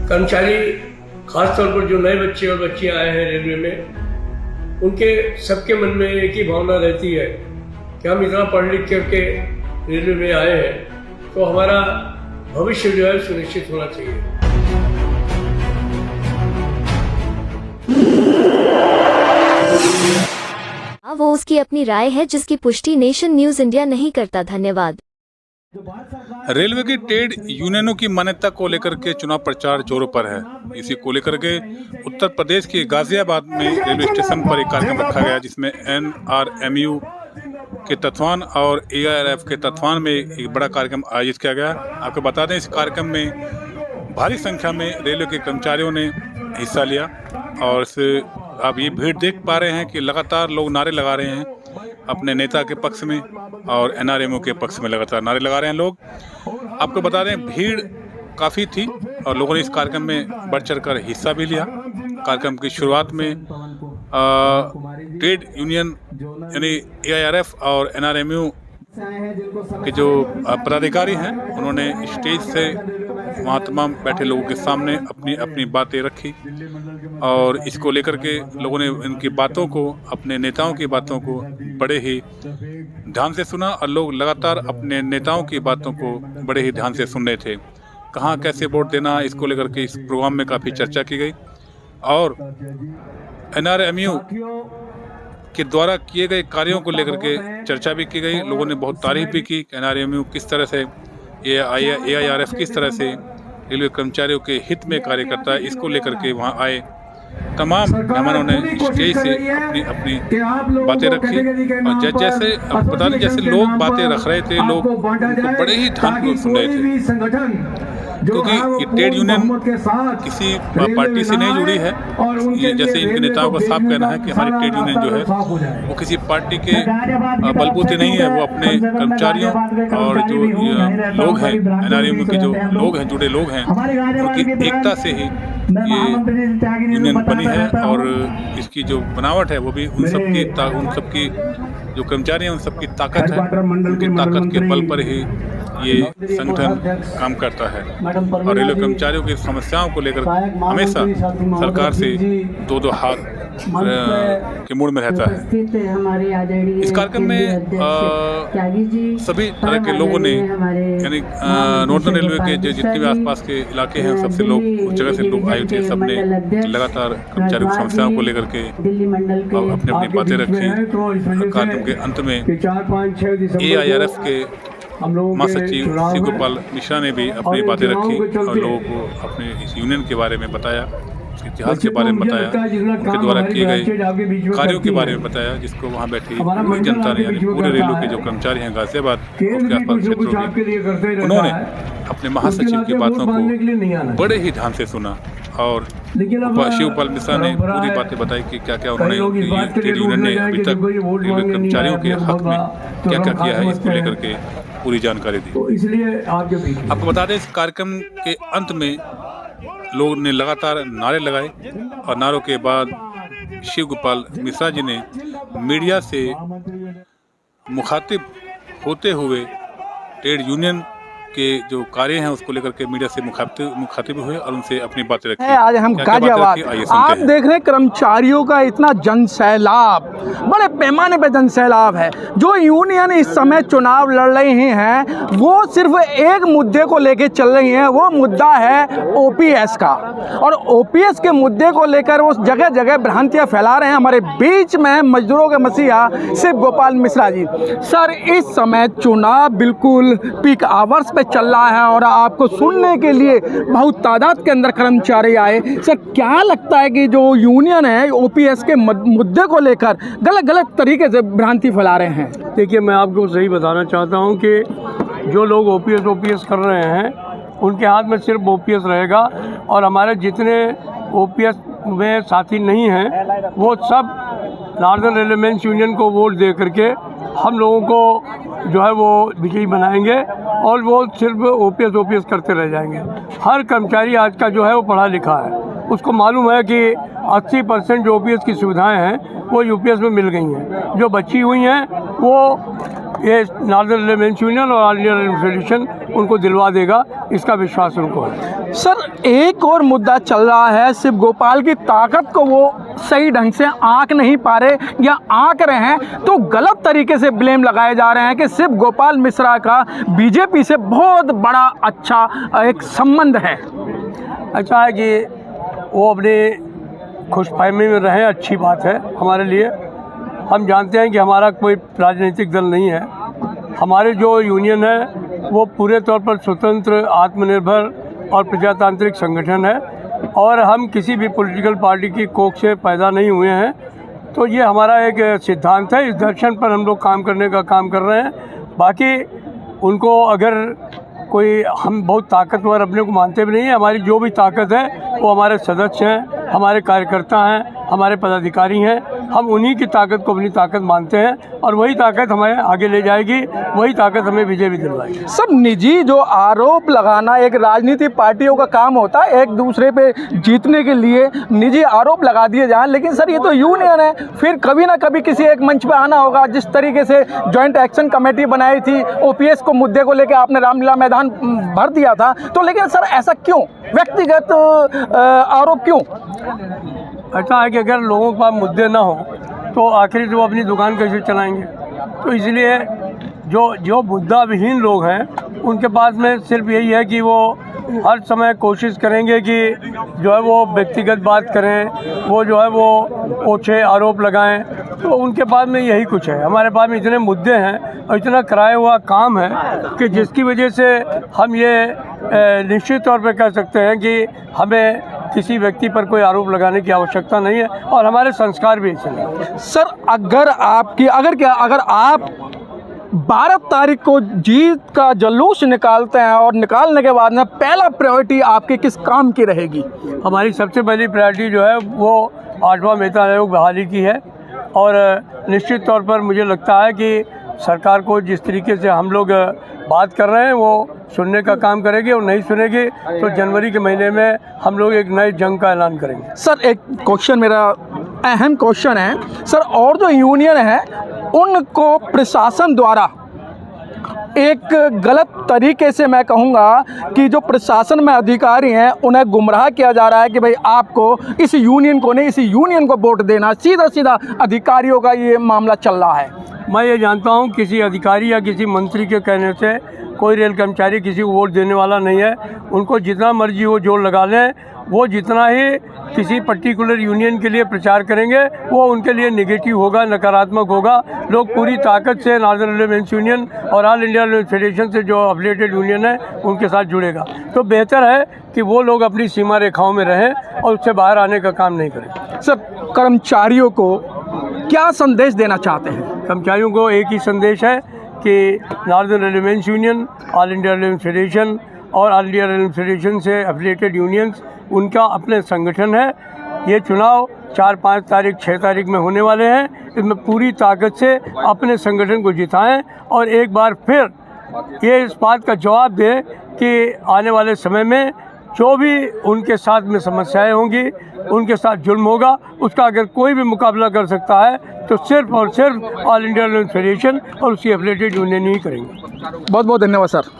कर्मचारी, खासतौर पर जो नए बच्चे और बच्चियां आए हैं रेलवे में, उनके सबके मन में एक ही भावना रहती है कि हम इतना पढ़ लिख करके रेलवे में आए हैं तो हमारा भविष्य जो है सुनिश्चित होना चाहिए। वो उसकी अपनी राय है जिसकी पुष्टि नेशन न्यूज इंडिया नहीं करता। धन्यवाद। रेलवे की ट्रेड यूनियनों की मान्यता को लेकर के चुनाव प्रचार जोरों पर है। इसी को लेकर के उत्तर प्रदेश के गाजियाबाद में रेलवे स्टेशन पर एक कार्यक्रम रखा गया जिसमें NRMU के तत्वान और AIRF के तत्वान में एक बड़ा कार्यक्रम आयोजित किया गया। आपको बता दें, इस कार्यक्रम में भारी संख्या में रेलवे के कर्मचारियों ने हिस्सा लिया और इस आप ये भीड़ देख पा रहे हैं कि लगातार लोग नारे लगा रहे हैं अपने नेता के पक्ष में और NRMU के पक्ष में लगातार नारे लगा रहे हैं लोग। आपको बता दें, भीड़ काफ़ी थी और लोगों ने इस कार्यक्रम में बढ़ चढ़कर हिस्सा भी लिया। कार्यक्रम की शुरुआत में ट्रेड यूनियन यानी AIRF और NRMU के जो पदाधिकारी हैं उन्होंने स्टेज से वहाँ तमाम बैठे लोगों के सामने अपनी अपनी बातें रखी और इसको लेकर के लोगों ने इनकी बातों को, अपने नेताओं की बातों को बड़े ही ध्यान से सुना और लोग लगातार अपने नेताओं की बातों को बड़े ही ध्यान से सुन रहे थे। कहाँ कैसे वोट देना, इसको लेकर के इस प्रोग्राम में काफ़ी चर्चा की गई और NRMU के द्वारा किए गए कार्यों को लेकर के चर्चा भी की गई। लोगों ने बहुत तारीफ भी की कि NRMU किस तरह से, AIRF किस तरह से रेलवे कर्मचारियों के हित में कार्य करता है। इसको लेकर के वहाँ आए तमाम मेहमानों ने स्टेज से अपनी अपनी बातें रखी और जैसे पता नहीं जैसे लोग बातें रख रहे थे, लोग उनको बड़े ही ध्यानपूर्वक सुन रहे थे क्योंकि ये ट्रेड यूनियन किसी पार्टी से नहीं जुड़ी है। ये जैसे इनके नेताओं का साफ कहना है कि हमारी ट्रेड यूनियन जो है वो किसी पार्टी के बलबूते नहीं है, वो अपने कर्मचारियों और जो लोग हैं NRMU के जो लोग हैं, जुड़े लोग हैं, उनकी एकता से ही ये यूनियन बनी है और इसकी जो बनावट है वो भी उन सबकी जो कर्मचारी हैं उन सबकी ताकत है, उनकी ताकत के बल पर ही ये संगठन काम करता है और रेलवे कर्मचारियों की समस्याओं को लेकर हमेशा सरकार से दो हाथ के मूड में रहता है। इस कार्यक्रम में सभी तरह के लोगों ने यानी नॉर्दर्न रेलवे के जो जितने भी आसपास के इलाके हैं सबसे लोग, उस जगह से लोग आए थे। सबने लगातार कर्मचारियों की समस्याओं को लेकर के अपनी अपनी बातें रखी। कार्यक्रम के अंत में AIRF के महासचिव श्री गोपाल मिश्रा ने भी अपनी बातें रखी और लोगों को अपने इस यूनियन के बारे में बताया, उसके इतिहास के बारे में बताया, उनके द्वारा किए गए कार्यों के बारे में बताया, जिसको वहाँ बैठी पूरी जनता ने यानी पूरे रेलवे के जो कर्मचारी हैं गाजियाबाद उसके आसपास क्षेत्रों के, उन्होंने अपने महासचिव की बातों को बड़े ही ध्यान से सुना और श्री गोपाल मिश्रा ने पूरी बातें बताई कि क्या क्या उन्होंने ट्रेड यूनियन ने अभी तक रेलवे कर्मचारियों के हक में क्या क्या किया है, इसको लेकर के पूरी जानकारी दी। तो इसलिए आपको बता दें, इस कार्यक्रम के अंत में लोगों ने लगातार नारे लगाए और नारों के बाद शिव गोपाल मिश्रा जी ने मीडिया से मुखातिब होते हुए ट्रेड यूनियन के जो कार्य हैं उसको लेकर के मीडिया से मुखातिब हुए और उनसे अपनी बातें रखी। आज हम गाजियाबाद आप देख रहे हैं कर्मचारियों का इतना जनसैलाब, बड़े पैमाने पे जनसैलाब है। जो यूनियन इस समय चुनाव लड़ रही हैं वो सिर्फ एक मुद्दे को लेकर चल रही हैं, वो मुद्दा है OPS का और OPS के मुद्दे को लेकर वो जगह जगह भ्रांतियाँ फैला रहे हैं। हमारे बीच में मजदूरों के मसीहा शिव गोपाल मिश्रा जी। सर, इस समय चुनाव बिल्कुल पीक आवर्स पे चल रहा है और आपको सुनने के लिए बहुत तादाद के अंदर कर्मचारी आए। सर, क्या लगता है कि जो यूनियन है OPS के मुद्दे को लेकर गलत गलत तरीके से भ्रांति फैला रहे हैं? देखिए, मैं आपको सही बताना चाहता हूं कि जो लोग OPS कर रहे हैं उनके हाथ में सिर्फ OPS रहेगा और हमारे जितने OPS में साथी नहीं हैं वो सब नॉर्दर्न रेलवेमेंस यूनियन को वोट दे करके हम लोगों को जो है वो विजयी बनाएंगे और वो सिर्फ OPS करते रह जाएंगे। हर कर्मचारी आज का जो है वो पढ़ा लिखा है, उसको मालूम है कि 80% जो OPS की सुविधाएं हैं वो UPS में मिल गई हैं। जो बची हुई हैं वो ये नॉर्दर्न रेलवे मेंस यूनियन और ऑल इंडिया रेलवे फेडरेशन उनको दिलवा देगा, इसका विश्वास उनको है। सर एक और मुद्दा चल रहा है, शिव गोपाल की ताकत को वो सही ढंग से आंक नहीं पा रहे या आंक रहे हैं तो गलत तरीके से ब्लेम लगाए जा रहे हैं कि शिव गोपाल मिश्रा का बीजेपी से बहुत बड़ा अच्छा एक संबंध है। अच्छा है कि वो अपने खुशफहमी में रहें, अच्छी बात है हमारे लिए। हम जानते हैं कि हमारा कोई राजनीतिक दल नहीं है, हमारे जो यूनियन है वो पूरे तौर पर स्वतंत्र, आत्मनिर्भर और प्रजातांत्रिक संगठन है और हम किसी भी पॉलिटिकल पार्टी की कोख से पैदा नहीं हुए हैं। तो ये हमारा एक सिद्धांत है, इस दर्शन पर हम लोग काम करने का काम कर रहे हैं। बाकी उनको अगर कोई, हम बहुत ताकतवर अपने को मानते भी नहीं है, हमारी जो भी ताकत है वो हमारे सदस्य हैं, हमारे कार्यकर्ता हैं, हमारे पदाधिकारी हैं, हम उन्हीं की ताकत को अपनी ताकत मानते हैं और वही ताकत हमें आगे ले जाएगी, वही ताकत हमें विजय भी दिलवाएगी। सब निजी जो आरोप लगाना एक राजनीतिक पार्टियों का काम होता है, एक दूसरे पे जीतने के लिए निजी आरोप लगा दिए जाएं, लेकिन सर ये तो यूनियन है, फिर कभी ना कभी किसी एक मंच पे आना होगा। जिस तरीके से जॉइंट एक्शन कमेटी बनाई थी, ओपीएस को मुद्दे को लेकर आपने रामलीला मैदान भर दिया था, तो लेकिन सर ऐसा क्यों, व्यक्तिगत आरोप क्यों? अच्छा है कि अगर लोगों के पास मुद्दे ना हो तो आखिर वो अपनी दुकान कैसे चलाएंगे। तो इसलिए जो मुद्दा विहीन लोग हैं उनके पास में सिर्फ यही है कि वो हर समय कोशिश करेंगे कि जो है वो व्यक्तिगत बात करें, वो जो है वो ओछे आरोप लगाएं। तो उनके पास में यही कुछ है। हमारे पास में इतने मुद्दे हैं और इतना कराया हुआ काम है कि जिसकी वजह से हम ये निश्चित तौर पर कह सकते हैं कि हमें किसी व्यक्ति पर कोई आरोप लगाने की आवश्यकता नहीं है और हमारे संस्कार भी ऐसे हैं। सर अगर आप 12 तारीख को जीत का जुलूस निकालते हैं और निकालने के बाद में पहला प्रायोरिटी आपकी किस काम की रहेगी? हमारी सबसे पहली प्रायोरिटी जो है वो 8वां वेतन आयोग बहाली की है और निश्चित तौर पर मुझे लगता है कि सरकार को जिस तरीके से हम लोग बात कर रहे हैं वो सुनने का काम करेगी और नहीं सुनेगी तो जनवरी के महीने में हम लोग एक नए जंग का ऐलान करेंगे। सर एक क्वेश्चन, मेरा अहम क्वेश्चन है सर, और जो यूनियन है उनको प्रशासन द्वारा एक गलत तरीके से, मैं कहूँगा कि जो प्रशासन में अधिकारी हैं उन्हें गुमराह किया जा रहा है कि भाई आपको इस यूनियन को नहीं, इस यूनियन को वोट देना, सीधा सीधा अधिकारियों का ये मामला चल रहा है। मैं ये जानता हूँ किसी अधिकारी या किसी मंत्री के कहने से कोई रेल कर्मचारी किसी को वोट देने वाला नहीं है। उनको जितना मर्जी वो जोर लगा लें, वो जितना ही किसी पर्टिकुलर यूनियन के लिए प्रचार करेंगे वो उनके लिए नेगेटिव होगा, नकारात्मक होगा। लोग पूरी ताकत से नॉर्दर्न रेलवे मेंस यूनियन और ऑल इंडिया रेलवे फेडरेशन से जो अफिलिएटेड यूनियन है उनके साथ जुड़ेगा। तो बेहतर है कि वो लोग अपनी सीमा रेखाओं में रहें और उससे बाहर आने का काम नहीं करें। सर कर्मचारियों को क्या संदेश देना चाहते हैं? कर्मचारियों को एक ही संदेश है कि northern railway men's union, all India railway federation और ऑल इंडिया रेलवे फेडरेशन से एफिलिएटेड यूनियंस उनका अपने संगठन है। ये चुनाव 4, 5 तारीख, 6 तारीख में होने वाले हैं। इसमें पूरी ताकत से अपने संगठन को जिताएं और एक बार फिर ये इस बात का जवाब दें कि आने वाले समय में जो भी उनके साथ में समस्याएं होंगी, उनके साथ जुल्म होगा, उसका अगर कोई भी मुकाबला कर सकता है तो सिर्फ और सिर्फ ऑल इंडिया रेलवे फेडरेशन और उसकी एफिलिएटेड यूनियन ही करेंगे। बहुत बहुत धन्यवाद सर।